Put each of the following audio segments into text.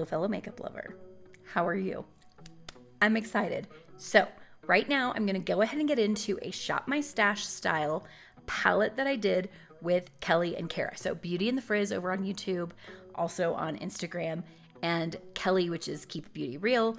fellow makeup lover. How are you? I'm excited. So right now I'm going to go ahead and get into a Shop My Stash style palette that I did with Kelly and Cara. So Beauty and the Frizz over on YouTube, also on Instagram, and Kelly, which is Keep Beauty Real,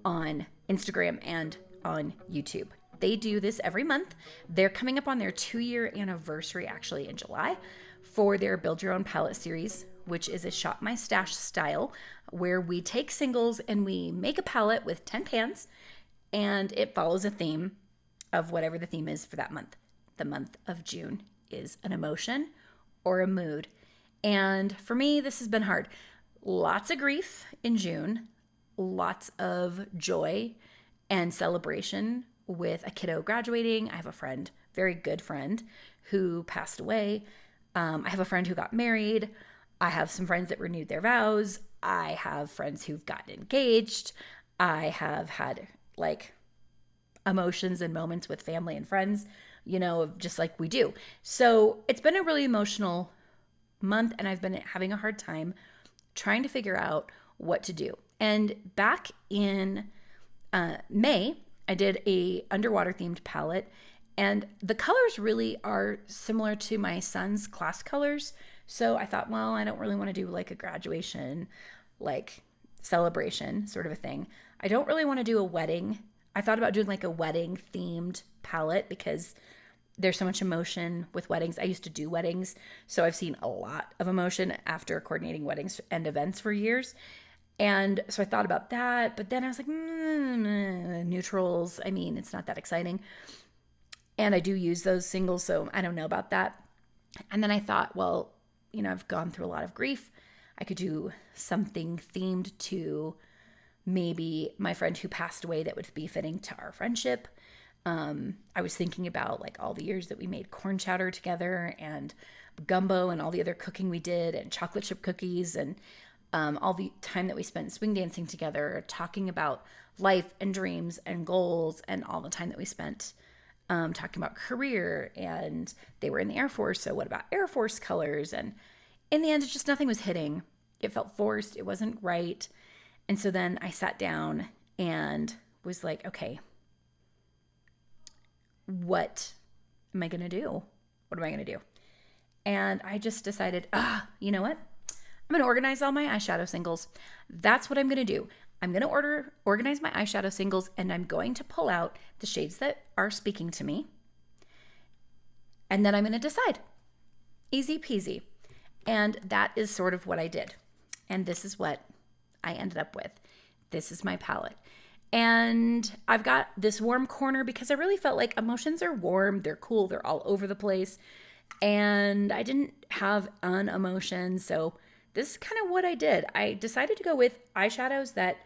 on Instagram and on YouTube. They do this every month. They're coming up on their 2-year anniversary actually in July for their Build Your Own Palette series, which is a Shop My Stash style where we take singles and we make a palette with 10 pans, and it follows a theme of whatever the theme is for that month. The month of June is an emotion or a mood. And for me, this has been hard. Lots of grief in June, lots of joy and celebration with a kiddo graduating. I have a friend, very good friend, who passed away. I have a friend who got married. I have some friends that renewed their vows. I have friends who've gotten engaged. I have had emotions and moments with family and friends, just like we do. So it's been a really emotional month, and I've been having a hard time trying to figure out what to do. And back in May, I did a underwater themed palette, and the colors really are similar to my son's class colors. So I thought, well, I don't really want to do a graduation, celebration sort of a thing. I don't really want to do a wedding. I thought about doing a wedding themed palette because there's so much emotion with weddings. I used to do weddings, so I've seen a lot of emotion after coordinating weddings and events for years. And so I thought about that, but then I was like, neutrals. I mean, it's not that exciting. And I do use those singles, so I don't know about that. And then I thought, well, I've gone through a lot of grief. I could do something themed to maybe my friend who passed away that would be fitting to our friendship. I was thinking about all the years that we made corn chowder together and gumbo and all the other cooking we did and chocolate chip cookies and all the time that we spent swing dancing together, talking about life and dreams and goals, and all the time that we spent talking about career. And they were in the Air Force, so what about Air Force colors? And in the end, it's just nothing was hitting. It felt forced. It wasn't right. And so then I sat down and was like, okay, what am I going to do? What am I going to do? And I just decided, you know what? I'm going to organize all my eyeshadow singles. That's what I'm going to do. I'm going to organize my eyeshadow singles, and I'm going to pull out the shades that are speaking to me. And then I'm going to decide. Easy peasy. And that is sort of what I did. And this is what I ended up with. This is my palette. And I've got this warm corner because I really felt like emotions are warm. They're cool. They're all over the place. And I didn't have an emotion. So this is kind of what I did. I decided to go with eyeshadows that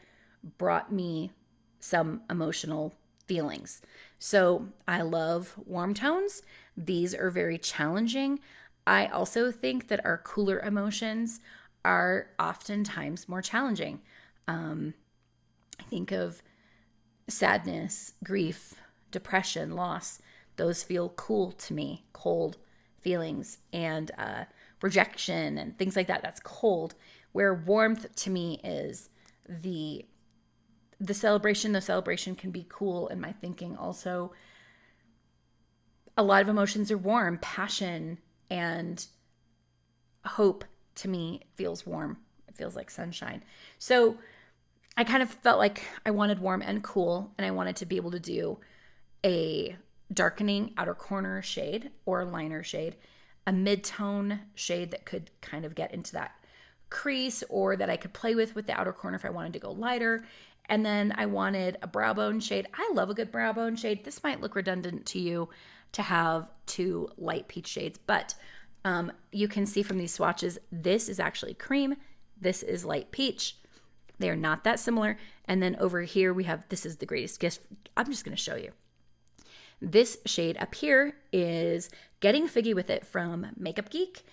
brought me some emotional feelings. So I love warm tones. These are very challenging. I also think that our cooler emotions are oftentimes more challenging. I think of sadness, grief, depression, loss. Those feel cool to me, cold feelings, and rejection and things like that. That's cold. Where warmth to me is the celebration. The celebration can be cool in my thinking. Also, a lot of emotions are warm. Passion and hope to me feels warm. It feels like sunshine. So I kind of felt like I wanted warm and cool, and I wanted to be able to do a darkening outer corner shade or liner shade, a mid-tone shade that could kind of get into that crease, or that I could play with the outer corner if I wanted to go lighter. And then I wanted a brow bone shade. I love a good brow bone shade. This might look redundant to you to have 2 light peach shades, but you can see from these swatches, this is actually cream. This is light peach. They are not that similar. And then over here we have, this is the greatest gift. I'm just going to show you. This shade up here is Getting Figgy With It from Makeup Geek.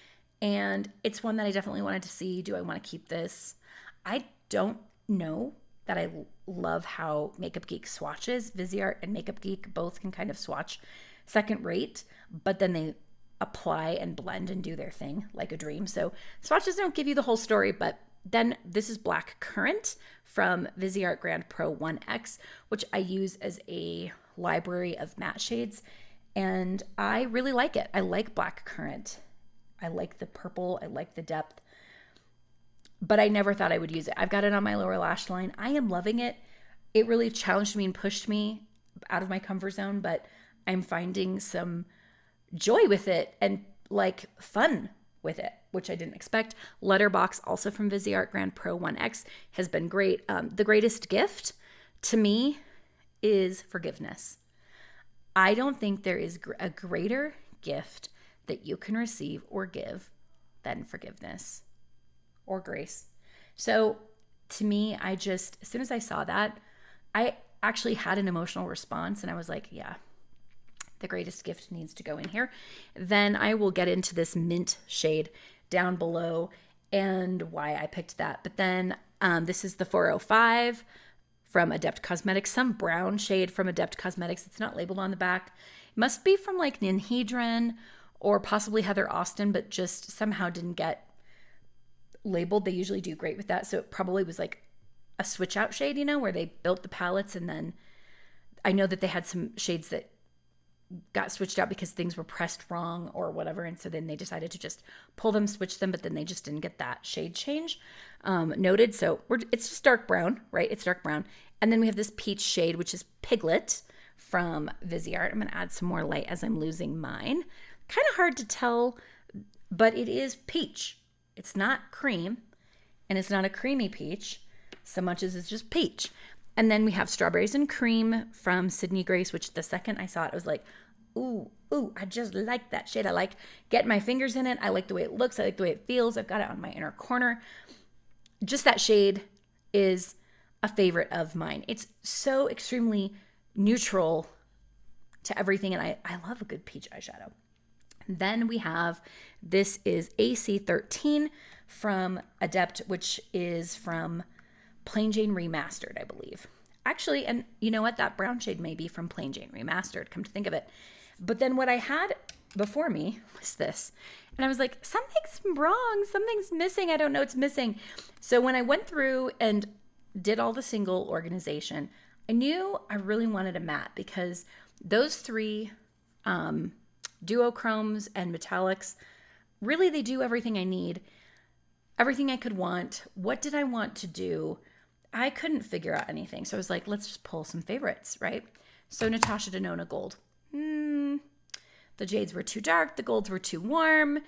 And it's one that I definitely wanted to see. Do I want to keep this? I don't know that I love how Makeup Geek swatches. Viseart and Makeup Geek both can kind of swatch second rate, but then they apply and blend and do their thing like a dream. So swatches don't give you the whole story, but Then this is Black Currant from Viseart Grand Pro 1X, which I use as a library of matte shades. And I really like it. I like Black Currant. I like the purple. I like the depth. But I never thought I would use it. I've got it on my lower lash line. I am loving it. It really challenged me and pushed me out of my comfort zone, but I'm finding some joy with it and like fun with it, which I didn't expect. Letterbox, also from Viseart Grand Pro 1X, has been great. The greatest gift to me is forgiveness. I don't think there is a greater gift that you can receive or give than forgiveness or grace. So to me, as soon as I saw that, I actually had an emotional response and I was like, yeah, the greatest gift needs to go in here. Then I will get into this mint shade down below and why I picked that. But then this is the 405 from Adept Cosmetics, some brown shade from Adept Cosmetics. It's not labeled on the back. It must be from like Ninhedrin or possibly Heather Austin, but just somehow didn't get labeled. They usually do great with that. So it probably was like a switch out shade, where they built the palettes and then I know that they had some shades that got switched out because things were pressed wrong or whatever. And so then they decided to just pull them, switch them, but then they just didn't get that shade change noted. So it's just dark brown, right? It's dark brown. And then we have this peach shade, which is Piglet from Viseart. I'm going to add some more light as I'm losing mine. Kind of hard to tell, but it is peach. It's not cream and it's not a creamy peach so much as it's just peach. And then we have Strawberries and Cream from Sydney Grace, which the second I saw it, I was like, ooh, I just like that shade. I like getting my fingers in it. I like the way it looks. I like the way it feels. I've got it on my inner corner. Just that shade is a favorite of mine. It's so extremely neutral to everything. And I love a good peach eyeshadow. Then we have, this is AC13 from Adept, which is from Plain Jane Remastered, I believe. Actually, and you know what? That brown shade may be from Plain Jane Remastered, come to think of it. But then what I had before me was this. And I was like, something's wrong. Something's missing. I don't know what's missing. So when I went through and did all the single organization, I knew I really wanted a matte because those three duochromes and metallics, really they do everything I need, everything I could want. What did I want to do? I couldn't figure out anything. So I was like, let's just pull some favorites, right? So Natasha Denona Gold. The jades were too dark. The golds were too warm.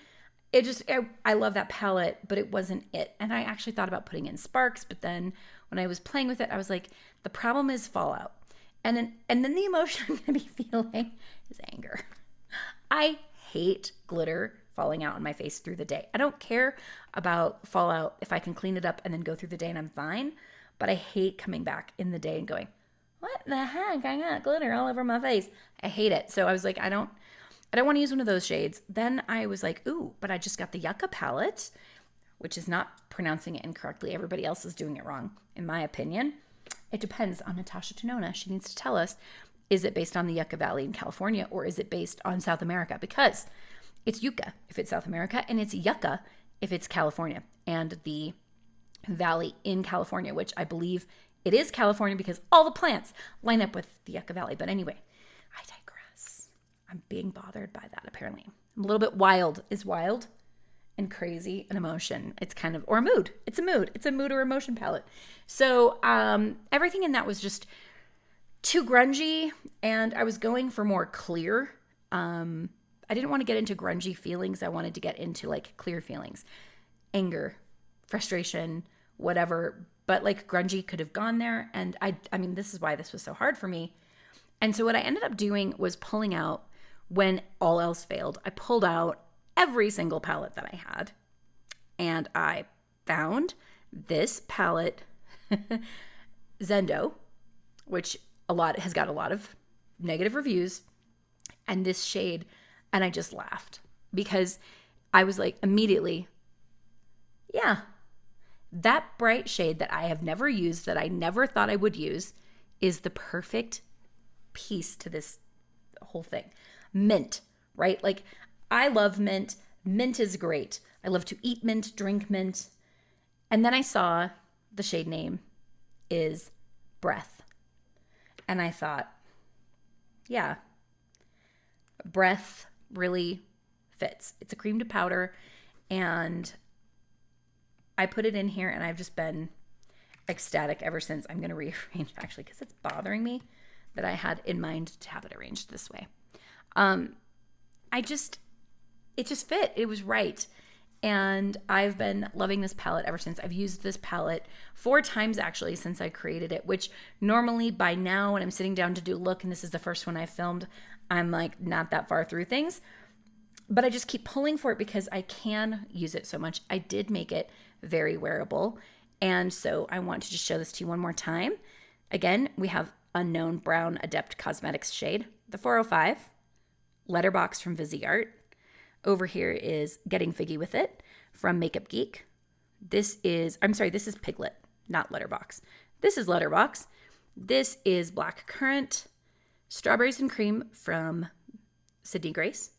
I love that palette, but it wasn't it. And I actually thought about putting in sparks, but then when I was playing with it, I was like, the problem is fallout. And then the emotion I'm going to be feeling is anger. I hate glitter falling out on my face through the day. I don't care about fallout if I can clean it up and then go through the day and I'm fine. But I hate coming back in the day and going, what the heck? I got glitter all over my face. I hate it. So I was like, I don't want to use one of those shades. Then I was like, ooh, but I just got the Yucca palette, which is not pronouncing it incorrectly. Everybody else is doing it wrong, in my opinion. It depends on Natasha Denona. She needs to tell us, is it based on the Yucca Valley in California or is it based on South America? Because it's Yucca if it's South America and it's Yucca if it's California. And the Valley in California, which I believe it is California because all the plants line up with the Yucca Valley. But anyway, I digress. I'm being bothered by that apparently. I'm a little bit wild. Is wild and crazy an emotion? It's kind of, or a mood. It's a mood. It's a mood or emotion palette. So everything in that was just too grungy and I was going for more clear. I didn't want to get into grungy feelings. I wanted to get into like clear feelings, anger, frustration, whatever, but like grungy could have gone there. And I mean, this is why this was so hard for me. And so what I ended up doing was pulling out, when all else failed, I pulled out every single palette that I had. And I found this palette, Zendo, which has got a lot of negative reviews, and this shade. And I just laughed because I was like, immediately, yeah, that bright shade that I have never used, that I never thought I would use, is the perfect piece to this whole thing. Mint, right? Like, I love mint. Mint is great. I love to eat mint, drink mint. And then I saw the shade name is Breath. And I thought, yeah, Breath really fits. It's a cream to powder, and I put it in here, and I've just been ecstatic ever since. I'm going to rearrange, actually, because it's bothering me that I had in mind to have it arranged this way. It just fit. It was right. And I've been loving this palette ever since. I've used this palette 4 times actually since I created it, which normally by now when I'm sitting down to do a look, and this is the first one I filmed, I'm like not that far through things. But I just keep pulling for it because I can use it so much. I did make it very wearable. And so I want to just show this to you one more time. Again, we have Unknown Brown Adept Cosmetics shade, the 405, Letterbox from Viseart. Over here is Getting Figgy With It from Makeup Geek. This is Piglet, not Letterbox. This is Letterbox. This is Black Currant, Strawberries and Cream from Sydney Grace.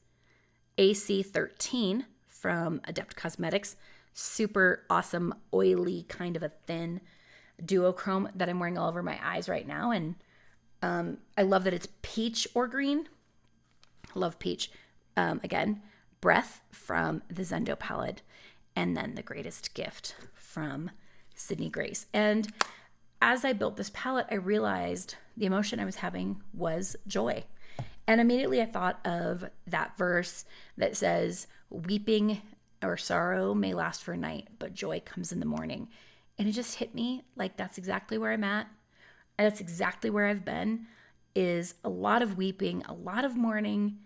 AC13 from Adept Cosmetics. Super awesome, oily, kind of a thin duochrome that I'm wearing all over my eyes right now. And I love that it's peach or green. I love peach. Again, Breath from the Zendo palette, and then The Greatest Gift from Sydney Grace. And as I built this palette, I realized the emotion I was having was joy. And immediately I thought of that verse that says, weeping or sorrow may last for a night, but joy comes in the morning. And it just hit me like that's exactly where I'm at. And that's exactly where I've been, is a lot of weeping, a lot of mourning,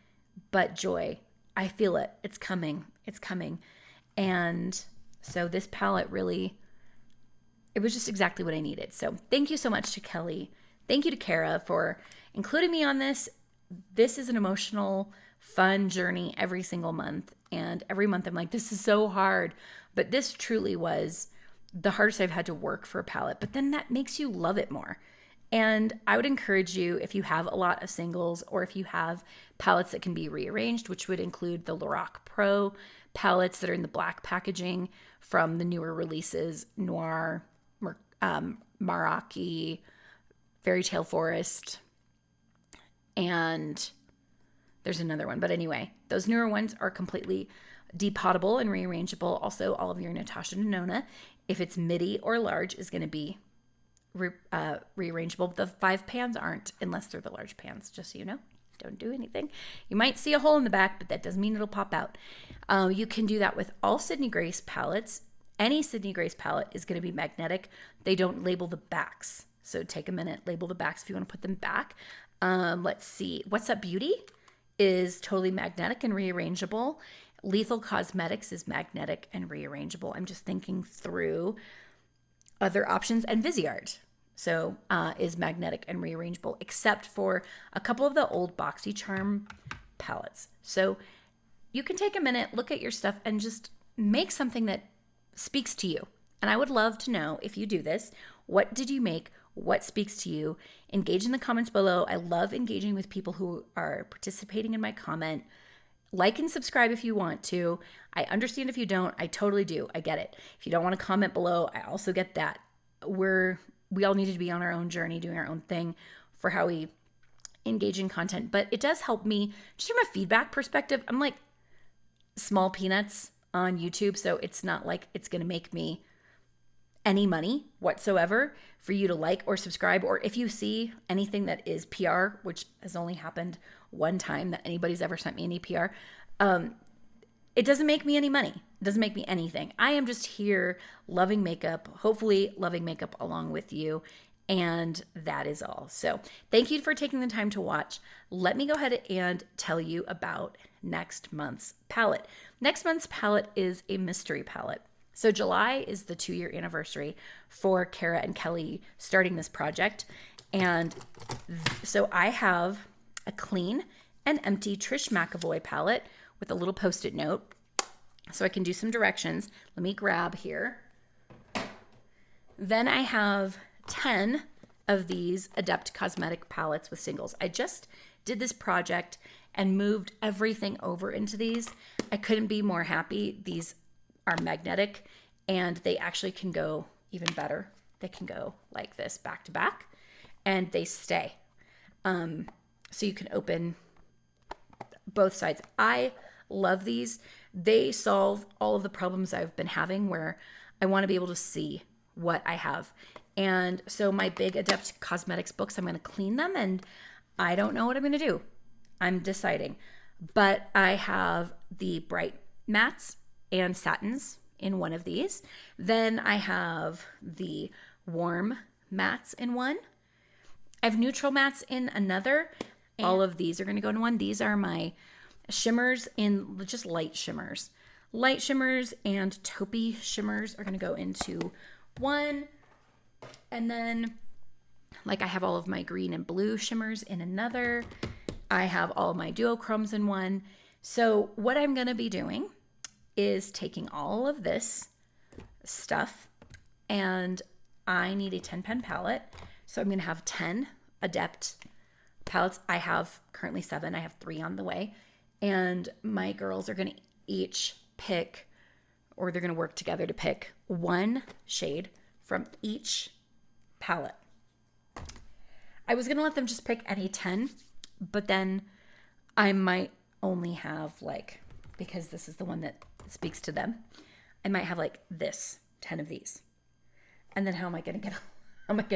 but joy. I feel it. It's coming. It's coming. And so this palette really, it was just exactly what I needed. So thank you so much to Kelly. Thank you to Cara for including me on this. This is an emotional, fun journey every single month. And every month I'm like, this is so hard. But this truly was the hardest I've had to work for a palette. But then that makes you love it more. And I would encourage you, if you have a lot of singles or if you have palettes that can be rearranged, which would include the Lorac Pro palettes that are in the black packaging from the newer releases, Noir, Maraki, Fairy Tale Forest, and there's another one. But anyway, those newer ones are completely depotable and rearrangeable. Also, all of your Natasha Denona, if it's midi or large, is going to be rearrangeable. The 5 pans aren't, unless they're the large pans, just so you know. Don't do anything. You might see a hole in the back, but that doesn't mean it'll pop out. You can do that with all Sydney Grace palettes. Any Sydney Grace palette is going to be magnetic. They don't label the backs. So take a minute, label the backs if you want to put them back. Let's see. What's Up Beauty is totally magnetic and rearrangeable. Lethal Cosmetics is magnetic and rearrangeable. I'm just thinking through other options, and Viseart is magnetic and rearrangeable, except for a couple of the old BoxyCharm palettes. So you can take a minute, look at your stuff, and just make something that speaks to you. And I would love to know, if you do this, what did you make? What speaks to you? Engage in the comments below. I love engaging with people who are participating in my comment. Like and subscribe if you want to. I understand if you don't. I totally do. I get it. If you don't want to comment below, I also get that. We all need to be on our own journey, doing our own thing for how we engage in content. But it does help me just from a feedback perspective. I'm like small peanuts on YouTube, so it's not like it's going to make me any money whatsoever for you to like or subscribe. Or if you see anything that is PR, which has only happened one time that anybody's ever sent me any PR, it doesn't make me any money. It doesn't make me anything. I am just here loving makeup, hopefully loving makeup along with you. And that is all. So thank you for taking the time to watch. Let me go ahead and tell you about next month's palette. Next month's palette is a mystery palette. So July is the 2-year anniversary for Cara and Kelly starting this project. And so I have a clean and empty Trish McAvoy palette with a little Post-it note so I can do some directions. Let me grab here. Then I have 10 of these Adept Cosmetic palettes with singles. I just did this project and moved everything over into these. I couldn't be more happy. These are magnetic and they actually can go even better. They can go like this back to back, and they stay. So you can open both sides. I love these. They solve all of the problems I've been having where I want to be able to see what I have. And so my big Adept Cosmetics books, I'm going to clean them, and I don't know what I'm going to do. I'm deciding. But I have the bright mattes and satins in one of these. Then I have the warm mattes in one. I have neutral mattes in another. All of these are going to go in one. These are my shimmers in just light shimmers. Light shimmers and taupey shimmers are going to go into one. And then, like, I have all of my green and blue shimmers in another. I have all of my duochromes in one. So what I'm going to be doing is taking all of this stuff, and I need a 10-pen palette. So I'm going to have 10 Adept palettes. I have currently 7. I have 3 on the way. And my girls are going to each pick, or they're going to work together to pick one shade from each palette. I was going to let them just pick any 10, but then I might only have, like, because this is the one that speaks to them, I might have like this 10 of these. And then how am I going to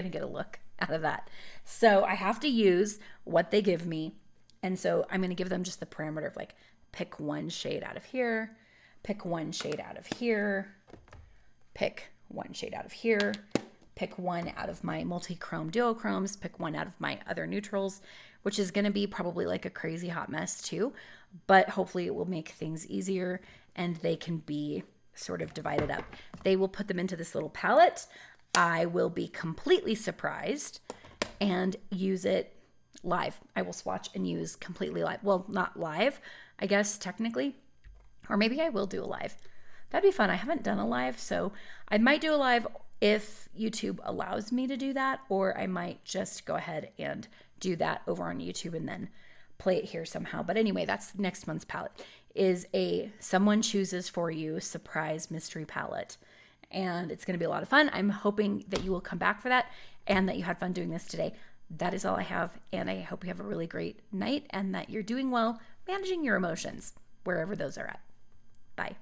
get a look out of that? So I have to use what they give me. And so I'm going to give them just the parameter of, like, pick one shade out of here, pick one shade out of here, pick one shade out of here, pick one out of my multi-chrome duochromes, pick one out of my other neutrals, which is going to be probably like a crazy hot mess too, but hopefully it will make things easier and they can be sort of divided up. They will put them into this little palette. I will be completely surprised and use it live. I will swatch and use completely live. Well, not live, I guess, technically. Or maybe I will do a live. That'd be fun. I haven't done a live, so I might do a live if YouTube allows me to do that, or I might just go ahead and do that over on YouTube and then play it here somehow. But anyway, that's next month's palette, is a Someone Chooses For You surprise mystery palette. And it's going to be a lot of fun. I'm hoping that you will come back for that and that you had fun doing this today. That is all I have, and I hope you have a really great night and that you're doing well managing your emotions, wherever those are at. Bye.